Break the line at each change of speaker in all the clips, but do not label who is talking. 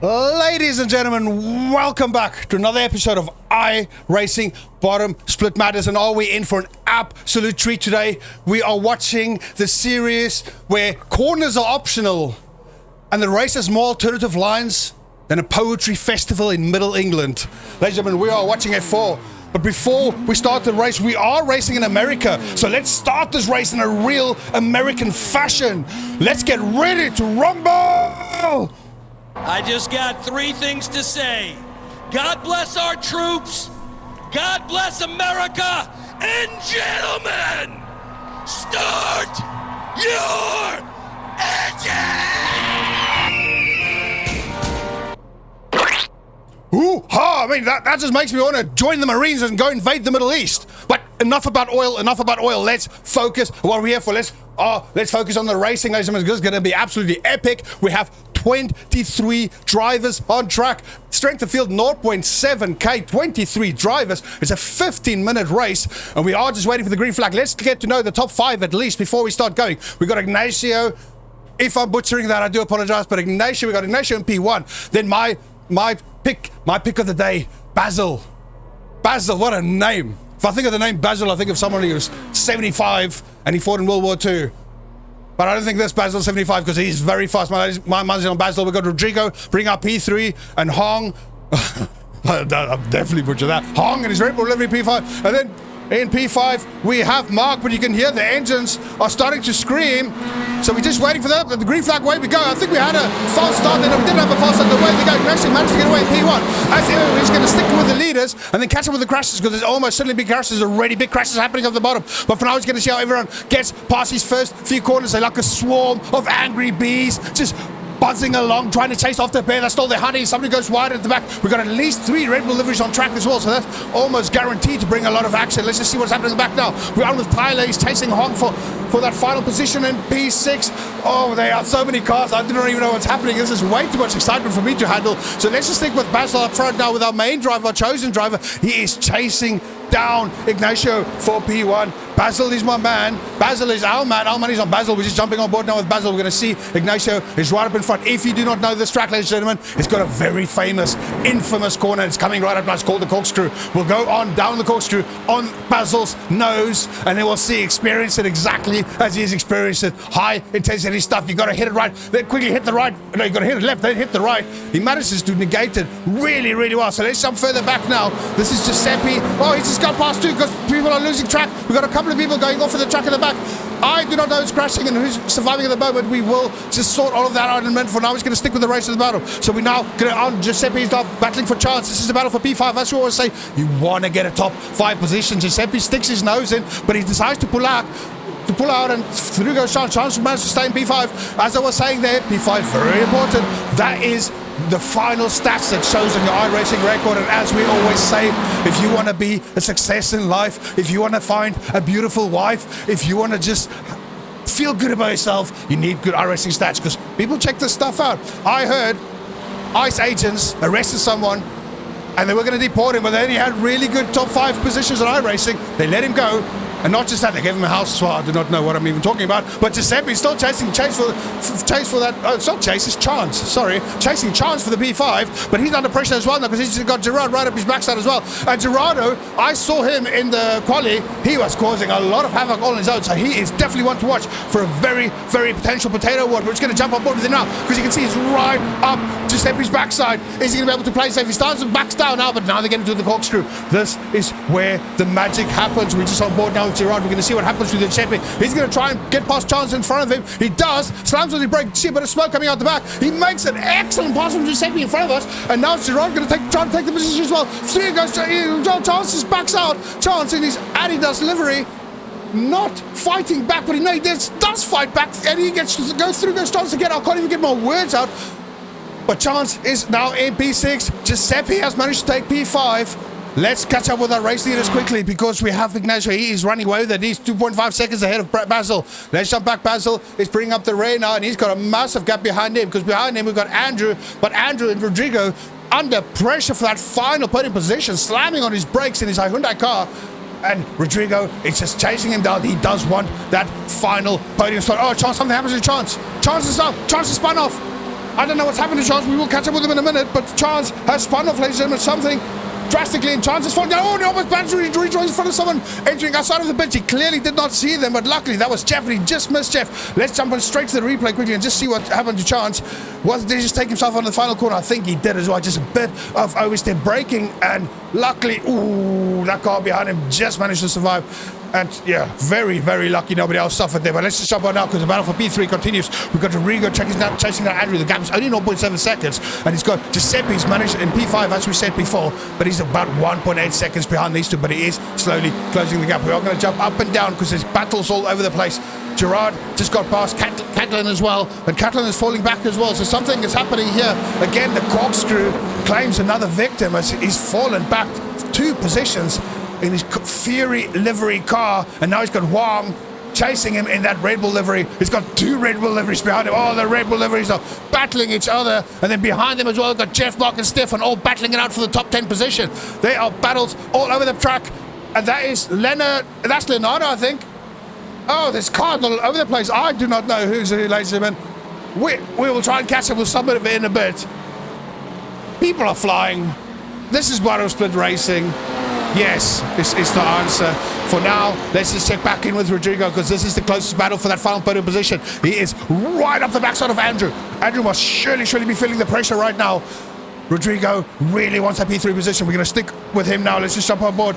Ladies and gentlemen, welcome back to another episode of iRacing Bottom Split Matters. And are we in for an absolute treat today? We are watching the series where corners are optional and the race has more alternative lines than a poetry festival in Middle England. Ladies and gentlemen, we are watching F4. But before we start the race, we are racing in America. So let's start this race in a real American fashion. Let's get ready to rumble!
I just got three things to say. God bless our troops. God bless America. And gentlemen, start your engine!
Ooh, ha! I mean, that just makes me want to join the Marines and go invade the Middle East. But enough about oil, Let's focus on what we're here for. Let's focus on the racing, ladies and gentlemen. This is going to be absolutely epic. We have 23 drivers on track. Strength of field 0.7k, 23 drivers. It's a 15-minute race, and we are just waiting for the green flag. Let's get to know the top 5 at least before we start going. We got Ignacio. If I'm butchering that, I do apologize, but Ignacio, we got Ignacio in P1. Then my pick of the day, Basil. Basil, what a name. If I think of the name Basil, I think of someone who was 75 and he fought in World War II. But I don't think this Basil 75 because he's very fast. My mind's on Basil. We've got Rodrigo, bring up P3, and Hong. I'll definitely butcher that. Hong and his Red Bull livery P5. And then in P5, we have Mark, but you can hear the engines are starting to scream. So we're just waiting for that. The green flag, away we go. I think we had a false start there. No, we didn't have a false start. The way we go. We actually managed to get away in P1. As we're just going to stick with the leaders and then catch up with the crashes because there's almost certainly big crashes. There's already big crashes happening at the bottom. But for now, he's going to see how everyone gets past these first few corners. They're like a swarm of angry bees just buzzing along, trying to chase off the bear that stole their honey. Somebody goes wide at the back. We've got at least 3 Red Bull liveries on track as well, so that's almost guaranteed to bring a lot of action. Let's just see what's happening in the back now. We're on with Tyler. He's chasing Hong for that final position in P6. Oh, there are so many cars. I don't even know what's happening. This is way too much excitement for me to handle. So let's just stick with Basil up front now with our main driver, our chosen driver. He is chasing down Ignacio for P1. Basil is my man. Basil is our man. Our money's on Basil. We're just jumping on board now with Basil. We're going to see Ignacio is right up in front. If you do not know this track, ladies and gentlemen, it's got a very famous, infamous corner. It's coming right up now. It's called the corkscrew. We'll go on down the corkscrew on Basil's nose, and then we'll see, experience it exactly as he's experienced it. High intensity stuff. You got to hit it right. Then quickly hit the right. No, you got to hit it left. Then hit the right. He manages to negate it really, really well. So let's jump further back now. This is Giuseppe. Oh, he's just got past 2 because people are losing track. We've got a couple of people going off of the track in the back. I do not know who's crashing and who's surviving at the moment. We will just sort all of that out in a minute. For now, he's going to stick with the race of the battle. So we now get on. Giuseppe's now battling for chance. This is the battle for P5. That's what I always say. You want to get a top 5 position. Giuseppe sticks his nose in, but he decides to pull out. And through goes Chance. Chance managed to stay in P5. As I was saying there, P5 very important. That is the final stats that shows on your iRacing record. And as we always say, if you want to be a success in life, if you want to find a beautiful wife, if you want to just feel good about yourself, you need good iRacing stats because people check this stuff out. I heard ICE agents arrested someone and they were going to deport him, but then he had really good top 5 positions in iRacing. They let him go. And not just that, they gave him a house as well. I do not know what I'm even talking about. But Giuseppe's still chasing chase for that. Oh, it's not chase, it's Chance. Sorry. Chasing Chance for the P5. But he's under pressure as well now because he's got Gerard right up his backside as well. And Gerardo, I saw him in the quali. He was causing a lot of havoc all on his own. So he is definitely one to watch for a very, very potential potato award. We're just going to jump on board with him now because you can see he's right up Giuseppe's backside. Is he going to be able to play safe? He starts and backs down now, but now they're getting to the corkscrew. This is where the magic happens. We're just on board now with Gerard. We're going to see what happens with Giuseppe. He's going to try and get past Chance in front of him. He does. Slams on the brake. See a bit of smoke coming out the back. He makes an excellent pass from Giuseppe in front of us. And now Gerard going to try and take the position as well. Through goes Chance. Just backs out. Chance in his Adidas livery. Not fighting back, but he does fight back. And he gets to go through goes Chance again. I can't even get my words out. But Chance is now in P6. Giuseppe has managed to take P5. Let's catch up with our race leaders quickly because we have Ignacio. He is running away with it. He's 2.5 seconds ahead of Basil. Let's jump back. Basil is bringing up the rear now, and he's got a massive gap behind him because behind him we've got Andrew. But Andrew and Rodrigo under pressure for that final podium position, slamming on his brakes in his Hyundai car. And Rodrigo is just chasing him down. He does want that final podium spot. Oh, Chance, something happens to Chance. Chance is spun off. I don't know what's happened to Chance. We will catch up with him in a minute, but Chance has spun off, ladies and gentlemen, something drastically, and Chance is falling down. Oh, he almost rejoins in front of someone entering outside of the bench. He clearly did not see them, but luckily that was Jeff, and he just missed Jeff. Let's jump on straight to the replay quickly and just see what happened to Chance. Did he just take himself on the final corner? I think he did as well. Just a bit of overstep braking, and luckily, ooh, that car behind him just managed to survive. And yeah, very, very lucky nobody else suffered there. But let's just jump on now because the battle for P3 continues. We've got Rodrigo chasing down Andrew. The gap is only 0.7 seconds. And he's got Giuseppe's managed in P5, as we said before. But he's about 1.8 seconds behind these two. But he is slowly closing the gap. We are going to jump up and down because there's battles all over the place. Gerard just got past Catlin as well. And Catlin is falling back as well. So something is happening here. Again, the corkscrew claims another victim as he's fallen back 2 positions in his Fury livery car, and now he's got Wong chasing him in that Red Bull livery. He's got 2 Red Bull liveries behind him. Oh, the Red Bull liveries are battling each other, and then behind them as well, we've got Jeff, Mark, and Stefan all battling it out for the top 10 position. They are battles all over the track, and that is that's Leonardo, I think. Oh, there's cars all over the place. I do not know who's who, ladies and gentlemen. We will try and catch up with some of it in a bit. People are flying. This is Bottom Split Racing. Yes, this is the answer. For now, let's just check back in with Rodrigo because this is the closest battle for that final podium position. He is right up the backside of Andrew. Andrew must surely be feeling the pressure right now. Rodrigo really wants that P3 position. We're going to stick with him now. Let's just jump on board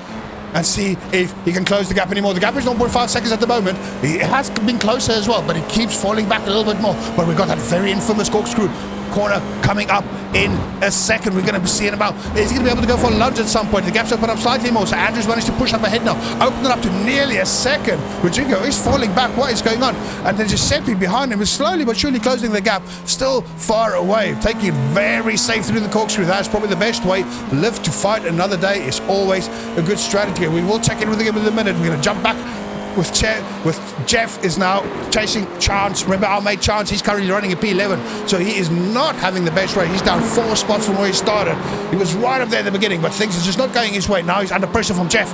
and see if he can close the gap anymore. The gap is 0.5 seconds at the moment. He has been closer as well, but he keeps falling back a little bit more. But we've got that very infamous corkscrew corner coming up in a second. We're going to see it about. Is he going to be able to go for a lunge at some point? The gap's open up slightly more, so Andrew's managed to push up ahead now. Open it up to nearly a second. Rodrigo is falling back. What is going on? And then Giuseppe behind him is slowly but surely closing the gap. Still far away. Taking it very safe through the corkscrew. That's probably the best way. Live to fight another day is always a good strategy. We will check in with him in a minute. We're going to jump back with Jeff is now chasing Chance. Remember our mate Chance, he's currently running a P11, so he is not having the best race. He's down 4 spots from where he started. He was right up there at the beginning, but things are just not going his way. Now he's under pressure from Jeff,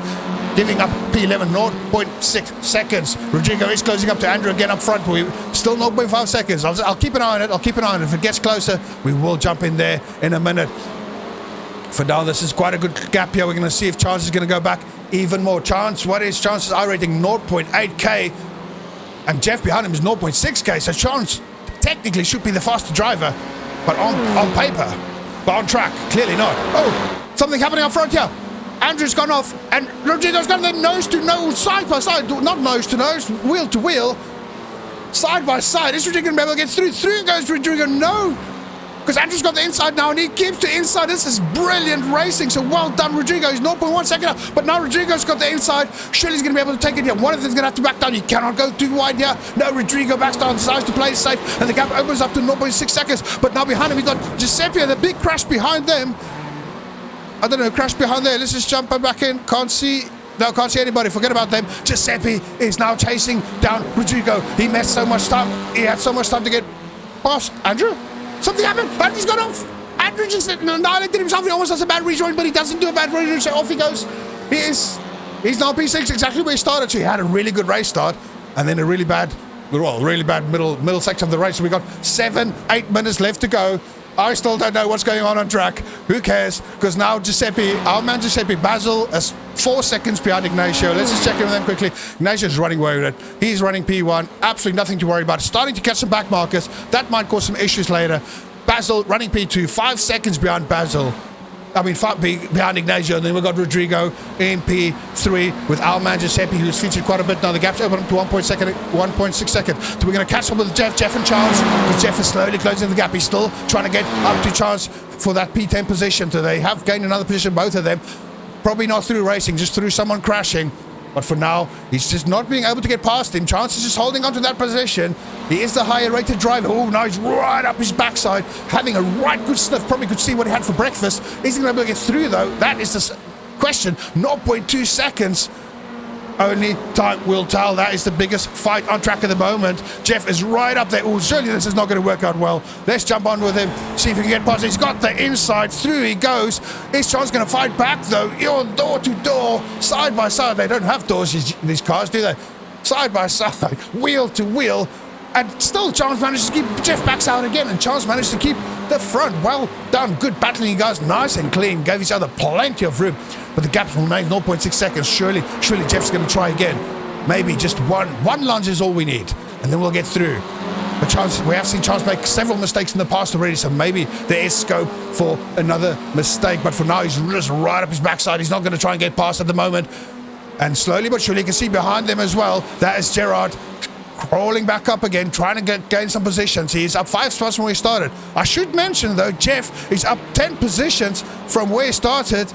giving up P11, 0.6 seconds. Rodrigo is closing up to Andrew again up front. We still 0.5 seconds. I'll keep an eye on it. If it gets closer, we will jump in there in a minute. For now, this is quite a good gap here. We're going to see if Chance is going to go back even more. Chance, what is Chance's iRating? 0.8k. And Jeff behind him is 0.6k. So Chance technically should be the faster driver. But on paper, but on track, clearly not. Oh, something happening up front here. Andrew's gone off. And Rodrigo's gone then nose to nose, side by side. Not nose to nose, wheel to wheel. Side by side. Is Rodrigo going to be able to get through? Through goes Rodrigo. No. Because Andrew's got the inside now, and he keeps the inside. This is brilliant racing, so well done, Rodrigo. He's 0.1 second up, but now Rodrigo's got the inside. Surely he's going to be able to take it here. One of them's going to have to back down. He cannot go too wide here. No, Rodrigo backs down, decides to play it safe, and the gap opens up to 0.6 seconds. But now behind him, we've got Giuseppe, the big crash behind them. I don't know, crash behind there. Let's just jump back in. Can't see. No, can't see anybody. Forget about them. Giuseppe is now chasing down Rodrigo. He missed so much time. He had so much time to get past Andrew. Something happened. Andrew's gone off. Andrew just annihilated himself. He almost does a bad rejoin, but he doesn't do a bad rejoin, so off he goes. He's now P6, exactly where he started. So he had a really good race start, and then a really bad middle section of the race. So we got 7-8 minutes left to go. I still don't know what's going on track. Who cares? Because now Giuseppe, our man Giuseppe, Basil is 4 seconds behind Ignacio. Let's just check in with them quickly. Ignacio's running away with it. He's running P1. Absolutely nothing to worry about. Starting to catch some back markers. That might cause some issues later. Basil running P2. 5 seconds behind Basil. Behind Ignacio, and then we've got Rodrigo in P3 with our man Giuseppe, who's featured quite a bit now. The gap's open up to 1.6 seconds. So we're going to catch up with Jeff and Chance, because Jeff is slowly closing the gap. He's still trying to get up to Chance for that P10 position. So they have gained another position, both of them. Probably not through racing, just through someone crashing. But for now, he's just not being able to get past him. Chance is just holding on to that position. He is the higher rated driver. Oh, now he's right up his backside, having a right good sniff. Probably could see what he had for breakfast. Is he going to be able to get through, though? That is the question. 0.2 seconds. Only time will tell. That is the biggest fight on track at the moment. Jeff is right up there. Oh, surely this is not going to work out well. Let's jump on with him, see if he can get past. He's got the inside. Through he goes. Is Chance going to fight back, though? You're door to door, side by side. They don't have doors, these cars, do they? Side by side, wheel to wheel. And still, Chance managed to keep Jeff backs out again, and Chance managed to keep the front. Well done. Good battling, you guys. Nice and clean. Gave each other plenty of room. But the gap remains 0.6 seconds. Surely Jeff's going to try again. Maybe just one lunge is all we need, and then we'll get through. But Chance, we have seen Chance make several mistakes in the past already, so maybe there is scope for another mistake. But for now, he's just right up his backside. He's not going to try and get past at the moment. And slowly but surely, you can see behind them as well, that is Gerard crawling back up again, trying to gain some positions. He's up 5 spots from where he started. I should mention, though, Jeff is up 10 positions from where he started.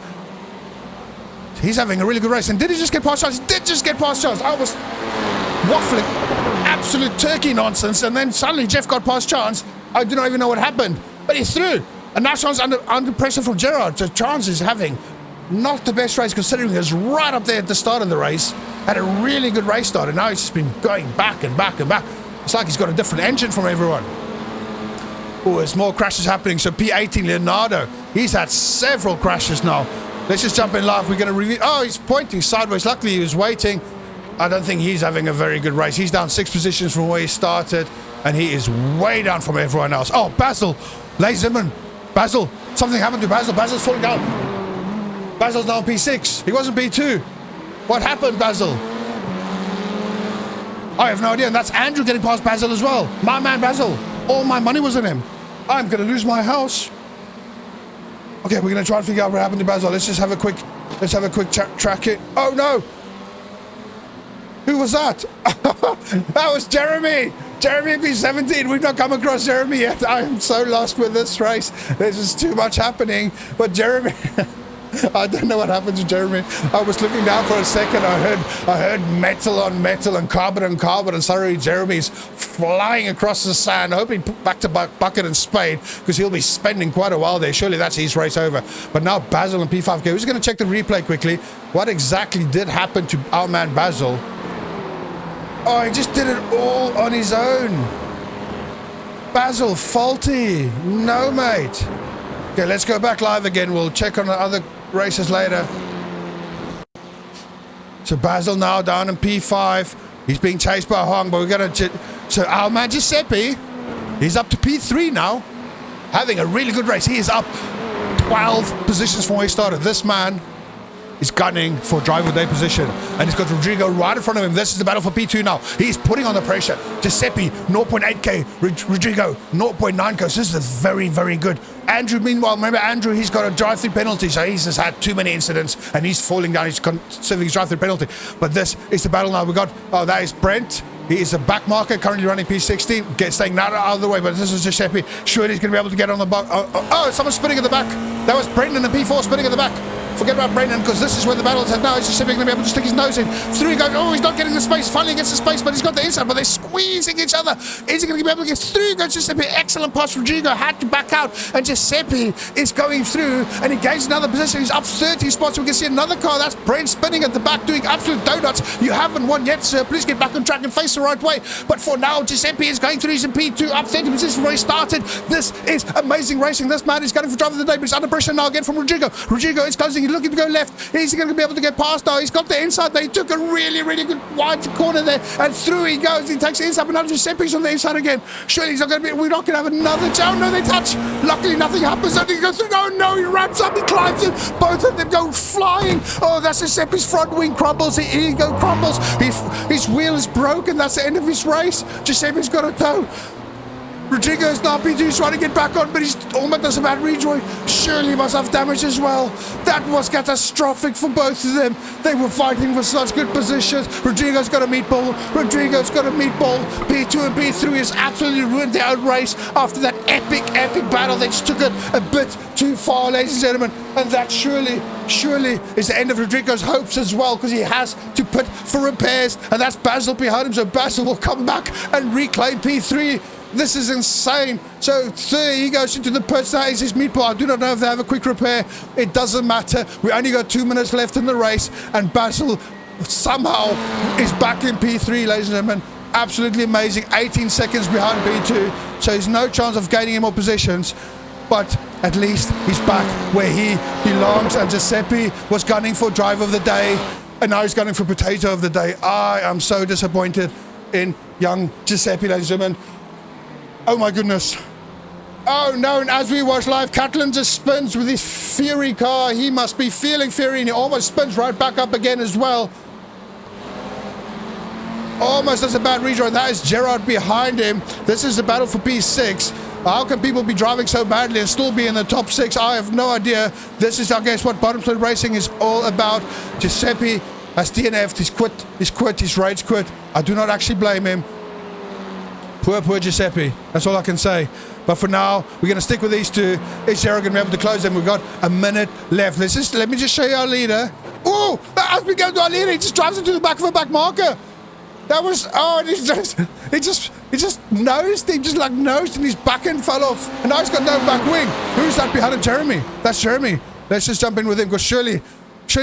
He's having a really good race. And did he just get past Chance? He did just get past Chance. I was waffling absolute turkey nonsense, and then suddenly Jeff got past Chance. I do not even know what happened, but he's through. And now Chance under pressure from Gerard. So Chance is having not the best race, considering he was right up there at the start of the race. Had a really good race start, and now he's just been going back and back and back. It's like he's got a different engine from everyone. Oh, there's more crashes happening. So P18 Leonardo, he's had several crashes now. Let's just jump in live. We're going to review. Oh, he's pointing sideways. Luckily, he was waiting. I don't think he's having a very good race. He's down 6 positions from where he started, and he is way down from everyone else. Oh, Basil, ladies and gentlemen, Basil, something happened to Basil. Basil's falling down. Basil's now P6. He wasn't P2. What happened, Basil? I have no idea. And that's Andrew getting past Basil as well. My man, Basil. All my money was in him. I'm going to lose my house. Okay, we're going to try and figure out what happened to Basil. Let's have a quick track it. Oh, no. Who was that? That was Jeremy. Jeremy P17. We've not come across Jeremy yet. I am so lost with this race. There's just too much happening. But Jeremy... I don't know what happened to Jeremy. I was looking down for a second. I heard metal on metal and carbon on carbon, and suddenly Jeremy's flying across the sand, hoping back to bucket and spade, because he'll be spending quite a while there. Surely that's his race over. But now Basil and P5K. We're just going to check the replay quickly. What exactly did happen to our man Basil? Oh, he just did it all on his own. Basil, faulty. No, mate. Okay, let's go back live again. We'll check on the other races later. So Basil now down in P5. He's being chased by Hong, but we're going to... So our man Giuseppe, he's up to P3 now. Having a really good race. He is up 12 positions from where he started. This man is gunning for driver of the day position, and he's got Rodrigo right in front of him. This is the battle for P2 now. He's putting on the pressure. Giuseppe 0.8k, Rodrigo 0.9k. So this is very, very good. Andrew, meanwhile, remember Andrew, he's got a drive-through penalty, so he's just had too many incidents, and he's falling down. He's serving his drive-through penalty. But this is the battle now. We got, oh, that is Brent. He is a back marker, currently running P16, staying out of the way, but this is Giuseppe. Surely he's going to be able to get on the back. Oh, someone's spinning at the back. That was Brendan and P4 spinning at the back. Forget about Brendan, because this is where the battle is at now. Is Giuseppe going to be able to stick his nose in? Through he goes. Oh, he's not getting the space. Finally gets the space, but he's got the inside, but they're squeezing each other. Is he going to be able to get through? Goes Giuseppe. Excellent pass. Rodrigo had to back out, and Giuseppe is going through, and he gains another position. He's up 30 spots. We can see another car. That's Brent spinning at the back, doing absolute donuts. You haven't won yet, sir. Please get back on track and face the right way. But for now, Giuseppe is going through. He's in P2, up 30 positions where he started. This is amazing racing. This man is going for driver of the day, but he's under pressure now again from Rodrigo. Rodrigo is closing. He's looking to go left. He's going to be able to get past now. He's got the inside there. He took a really, really good wide corner there, and through he goes. He takes the inside, but now Giuseppe's on the inside again. Surely he's not going to be. We're not going to have another jump. No, they touch. Luckily, nothing happens. And he goes through. Oh no, he ramps up. He climbs in. Both of them go flying. Oh, that's Giuseppe's front wing crumbles. His ego crumbles. His wheel is broken. That's the end of his race. Giuseppe's got a toe. Rodrigo is now P2, trying to get back on, but he's almost does a bad rejoin. Surely he must have damage as well. That was catastrophic for both of them. They were fighting for such good positions. Rodrigo's got a meatball. Rodrigo's got a meatball. P2 and P3 has absolutely ruined their own race after that epic battle. They just took it a bit too far, ladies and gentlemen. And that surely is the end of Rodrigo's hopes as well, because he has to put for repairs. And that's Basil behind him, so Basil will come back and reclaim P3. This is insane. So there he goes into the pits. That is his meatball. I do not know if they have a quick repair. It doesn't matter. We only got 2 minutes left in the race, and Basil somehow is back in P3, ladies and gentlemen. Absolutely amazing. 18 seconds behind P2, so there's no chance of gaining any more positions. But at least he's back where he belongs. And Giuseppe was gunning for driver of the day, and now he's gunning for potato of the day. I am so disappointed in young Giuseppe, ladies and gentlemen. Oh my goodness. Oh no, and as we watch live, Catalan just spins with his Fury car. He must be feeling Fury, and he almost spins right back up again as well. Almost does a bad rejoin. That is Gerard behind him. This is the battle for P6. How can people be driving so badly and still be in the top 6? I have no idea. This is, I guess, what bottom split racing is all about. Giuseppe has DNF'd. He's rage quit. I do not actually blame him. Poor Giuseppe. That's all I can say. But for now, we're going to stick with these two. Is Gerard going to be able to close them? We've got a minute left. Let me just show you our leader. Oh, as we go to our leader, he just drives into the back of a back marker. That was, oh, he just nosed. He just like nosed and his back end fell off. And now he's got no back wing. Who's that behind him? Jeremy. That's Jeremy. Let's just jump in with him, because surely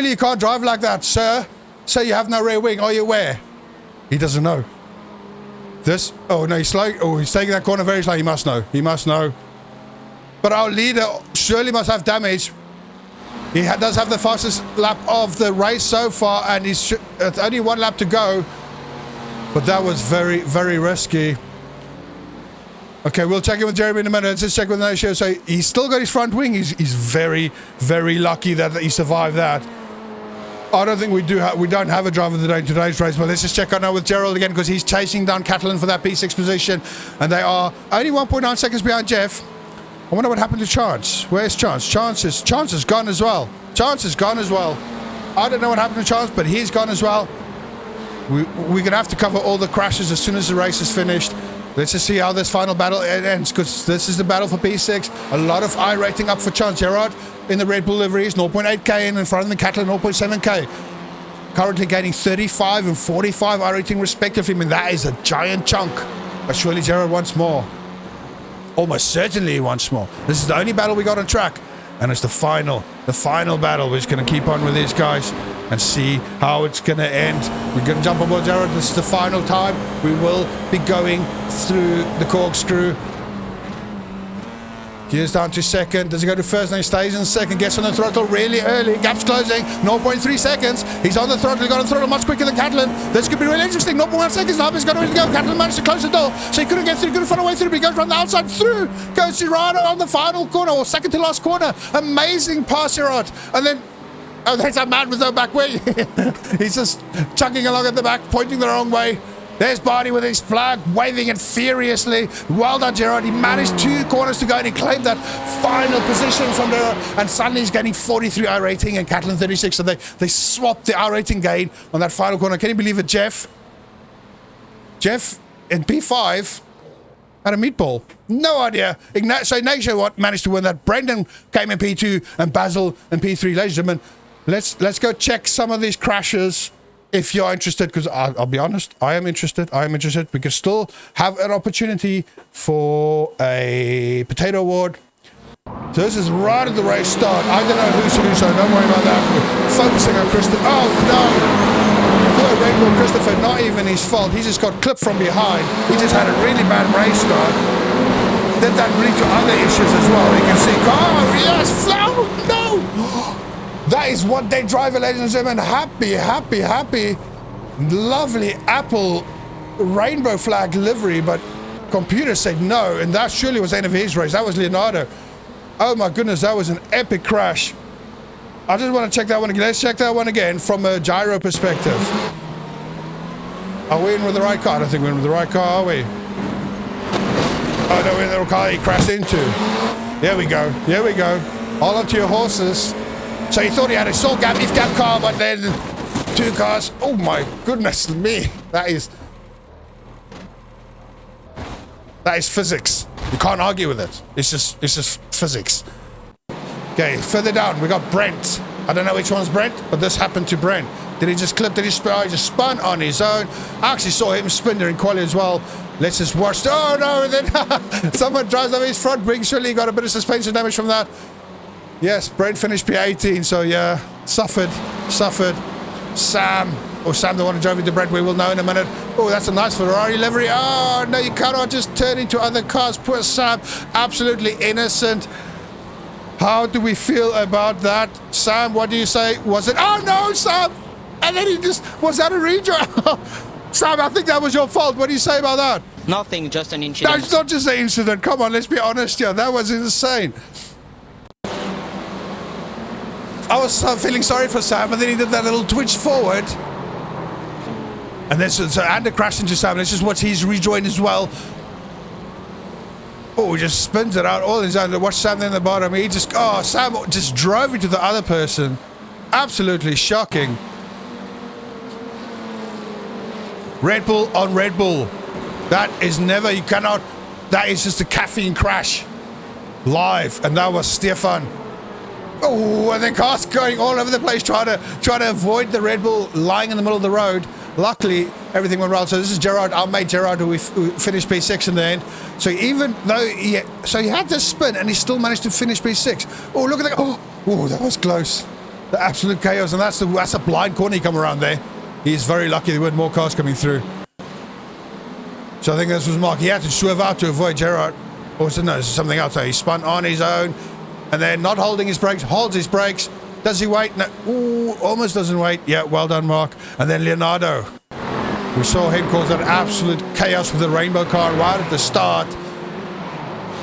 you can't drive like that, sir. Sir, you have no rear wing. Are you aware? He doesn't know. This, oh no, he's slow. Oh, he's taking that corner very slow. He must know. He must know. But our leader surely must have damage. He does have the fastest lap of the race so far, and he's only one lap to go. But that was very, very risky. Okay, we'll check in with Jeremy in a minute. Let's just check with Nacio. So he's still got his front wing. He's very, very lucky that he survived that. I don't think we don't have a driver of the day in today's race, but let's just check out now with Gerald again, because he's chasing down Catalan for that P6 position, and they are only 1.9 seconds behind Jeff. I wonder what happened to Chance. Where's Chance? Chance is gone as well. Chance is gone as well. I don't know what happened to Chance, but he's gone as well. We're going to have to cover all the crashes as soon as the race is finished. Let's just see how this final battle ends, because this is the battle for P6. A lot of iRacing up for Chance. Gerard in the Red Bull liveries, 0.8k in front of the Catalan, 0.7k. Currently gaining 35 and 45 iRacing respectively. I mean, that is a giant chunk. But surely Gerard wants more. Almost certainly he wants more. This is the only battle we got on track. And it's the final battle. We're just going to keep on with these guys and see how it's going to end. We're going to jump on board Gerard. This is the final time. We will be going through the corkscrew. Gears down to second. Does he go to first? No, he stays in second. Gets on the throttle really early. Gap's closing. 0.3 seconds. He's on the throttle. He got on the throttle much quicker than Catalan. This could be really interesting. 0.1 seconds now. He's got nowhere to go. Catalan managed to close the door, so he couldn't get through. Couldn't find a way through. But he goes around the outside through. Goes to Rado on the final corner, or second to last corner. Amazing pass, Gerard. And then, oh, there's a man with no back wing. He's just chugging along at the back, pointing the wrong way. There's Barney with his flag, waving it furiously. Well done, Gerard. He managed 2 corners to go, and he claimed that final position from there. And suddenly he's getting 43 iRating and Catalan 36. So they swapped the iRating gain on that final corner. Can you believe it, Jeff? Jeff in P5 had a meatball. No idea. So Ignacio managed to win that. Brendan came in P2 and Basil in P3. Ladies and gentlemen, let's go check some of these crashes. If you're interested, because I'll be honest, I am interested. We can still have an opportunity for a potato award. So this is right at the race start. I don't know who's who, so don't worry about that. We're focusing on Christopher. Oh no! Poor Rainbow Christopher, not even his fault. He just got clipped from behind. He just had a really bad race start. Then that lead to other issues as well. You can see, oh yes, flow! No! That is One Day Driver, ladies and gentlemen. Happy. Lovely Apple rainbow flag livery, but computer said no, and that surely was the end of his race. That was Leonardo. Oh my goodness, that was an epic crash. I just want to check that one again. Let's check that one again from a gyro perspective. Are we in with the right car? I don't think we're in with the right car, are we? Oh no, we're in the wrong car he crashed into. Here we go. Hold on to your horses. So he thought he had a salt gap, if gap car, but then 2 cars. Oh my goodness me. That is physics. You can't argue with it. It's just physics. Okay, further down, we got Brent. I don't know which one's Brent, but this happened to Brent. Did he just clip? Did he spin? He just spun on his own. I actually saw him spin during quali as well. Let's just watch. Oh no, and then someone drives over his front wing. Surely he got a bit of suspension damage from that. Yes, Brent finished P18, so yeah, suffered. Sam, the one who drove into Brent, we will know in a minute. Oh, that's a nice Ferrari livery. Oh, no, you cannot just turn into other cars. Poor Sam, absolutely innocent. How do we feel about that? Sam, what do you say? Was it? Oh, no, Sam! And then was that a rejoin? Sam, I think that was your fault. What do you say about that?
Nothing, just an incident.
No, it's not just an incident. Come on, let's be honest here. That was insane. I was feeling sorry for Sam, and then he did that little twitch forward. And then so Ander crashed into Sam. Let's just watch his rejoin as well. Oh, he just spins it out all his own. Watch Sam there in the bottom. He just, oh, Sam just drove into the other person. Absolutely shocking. Red Bull on Red Bull. That is never, you cannot, that is just a caffeine crash. Live. And that was Stefan. Oh, and then cars going all over the place trying to avoid the Red Bull lying in the middle of the road. Luckily, everything went well. So this is Gerard, our mate Gerard, who finished P6 in the end. So even though he had this spin and he still managed to finish P6. Oh, look at that. Oh, that was close. The absolute chaos. And that's a blind corner he come around there. He's very lucky there weren't more cars coming through. So I think this was Mark. He had to swerve out to avoid Gerard. Or no, something else. So he spun on his own. And then not holding his brakes, holds his brakes. Does he wait? No. Ooh, almost doesn't wait. Yeah, well done, Mark. And then Leonardo. We saw him cause that absolute chaos with the rainbow car right at the start.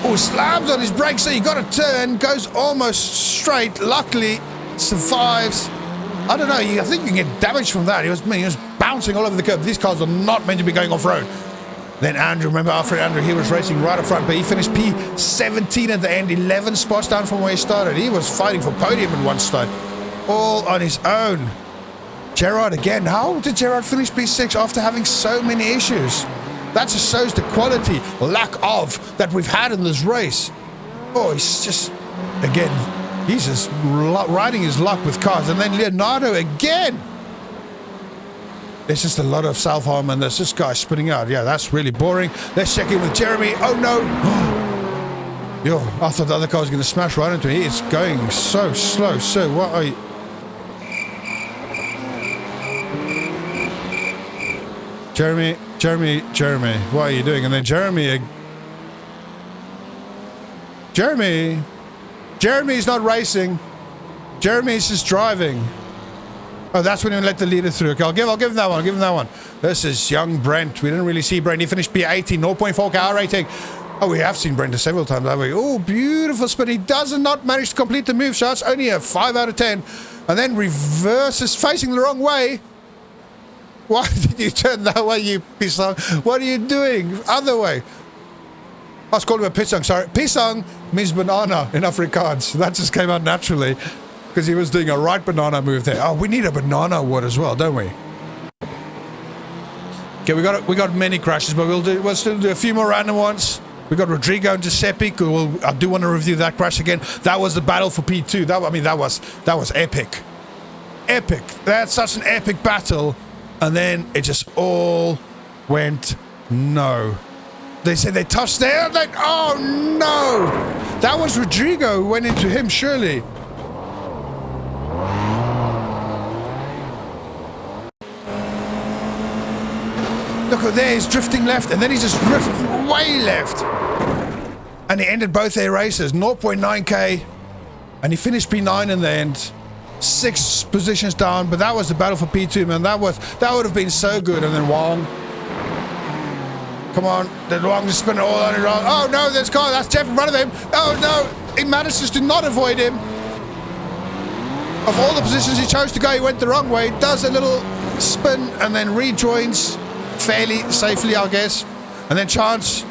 Oh, slams on his brakes, so he got a turn, goes almost straight. Luckily, survives. I don't know, I think you can get damage from that. He was bouncing all over the curb. These cars are not meant to be going off-road. Then Andrew, remember Alfred Andrew, he was racing right up front, but he finished P17 at the end, 11 spots down from where he started. He was fighting for podium at one stage, all on his own. Gerard again, how did Gerard finish P6 after having so many issues? That just shows the quality, lack of, that we've had in this race. Oh, he's just, again, he's just riding his luck with cars. And then Leonardo again. There's just a lot of self-harm and there's this guy spinning out. Yeah, that's really boring. Let's check in with Jeremy. Oh, no. Yo, I thought the other car was going to smash right into me. It's going so slow. So what are you... Jeremy, what are you doing? And then Jeremy's not racing. Jeremy's just driving. Oh, that's when you let the leader through. Okay, I'll give him that one. This is young Brent. We didn't really see Brent. He finished P18, 0.4 car rating. Oh, we have seen Brent several times, haven't we? Oh, beautiful spin. He does not manage to complete the move shots. Only a 5 out of 10. And then reverses, facing the wrong way. Why did you turn that way, you pisang? What are you doing? Other way. I was calling him a pisang, sorry. Pisang means banana in Afrikaans. That just came out naturally. Because he was doing a right banana move there. Oh, we need a banana award as well, don't we? Okay, we got many crashes, but we'll still do a few more random ones. We got Rodrigo and Giuseppe. I do want to review that crash again. That was the battle for P2. That was epic. Epic. That's such an epic battle. And then it just all went no. They said they touched there. Oh no! That was Rodrigo who went into him, surely. Look, there he's drifting left, and then he just drifted way left. And he ended both their races, 0.9k, and he finished P9 in the end. 6 positions down, but that was the battle for P2, man. That would have been so good. And then Wong. Come on, then Wong just spinning all on it. Oh no, there's car, that's Jeff in front of him. Oh no, he manages to not avoid him. Of all the positions he chose to go, he went the wrong way, does a little spin, and then rejoins fairly safely, I guess. And then Chance.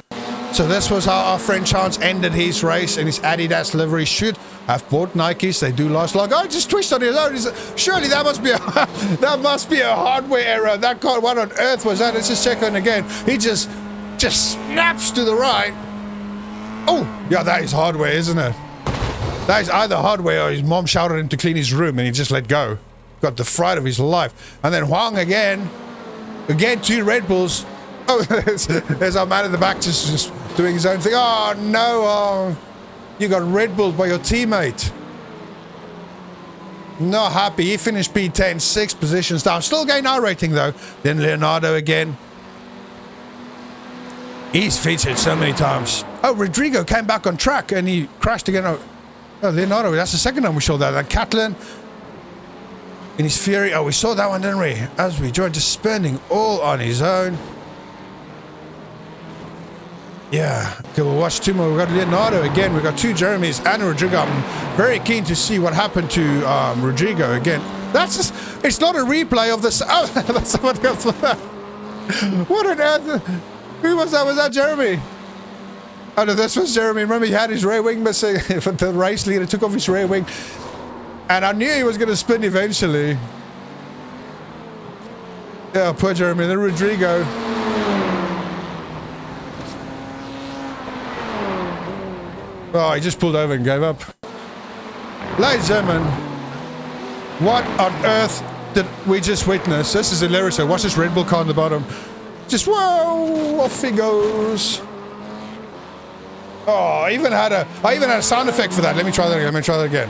So this was how our friend Chance ended his race, and his Adidas livery should have bought Nikes. They do last long. Oh, just twist on his own. Surely that must be a hardware error. That car, what on earth was that? Let's just check on again. He just snaps to the right. Oh, yeah, that is hardware, isn't it? That is either hardware or his mom shouted him to clean his room and he just let go. Got the fright of his life. And then Huang again. Again, 2 Red Bulls. Oh, there's our man in the back just doing his own thing. Oh, no. Oh, you got Red Bulls by your teammate. Not happy. He finished P10, 6 positions down. Still gained our rating, though. Then Leonardo again. He's featured so many times. Oh, Rodrigo came back on track and he crashed again. Oh, Leonardo, that's the second time we saw that. And Catlin. in his fury. Oh, we saw that one, didn't we? As we joined, just spending all on his own. Yeah, okay, we'll watch two more. We've got Leonardo again. We've got two Jeremys and Rodrigo. I'm very keen to see what happened to Rodrigo again. That's just, it's not a replay of this. Oh, that's someone else. What on earth? Who was that? Was that Jeremy? Oh no, this was Jeremy. Remember, he had his rear wing missing. The race leader took off his rear wing. And I knew he was going to spin eventually. Yeah, poor Jeremy. Then Rodrigo. Oh, he just pulled over and gave up. Ladies and gentlemen, what on earth did we just witness? This is hilarious. So watch this Red Bull car on the bottom. Just whoa, off he goes. Oh, I even had a sound effect for that. Let me try that again.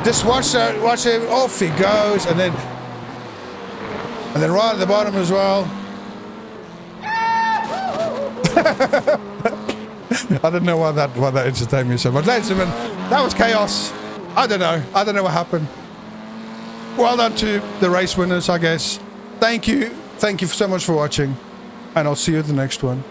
Just watch that, watch him, off he goes, and then right at the bottom as well. I don't know why that entertained me so much. Ladies and gentlemen, that was chaos. I don't know what happened. Well done to the race winners, I guess. Thank you so much for watching, and I'll see you at the next one.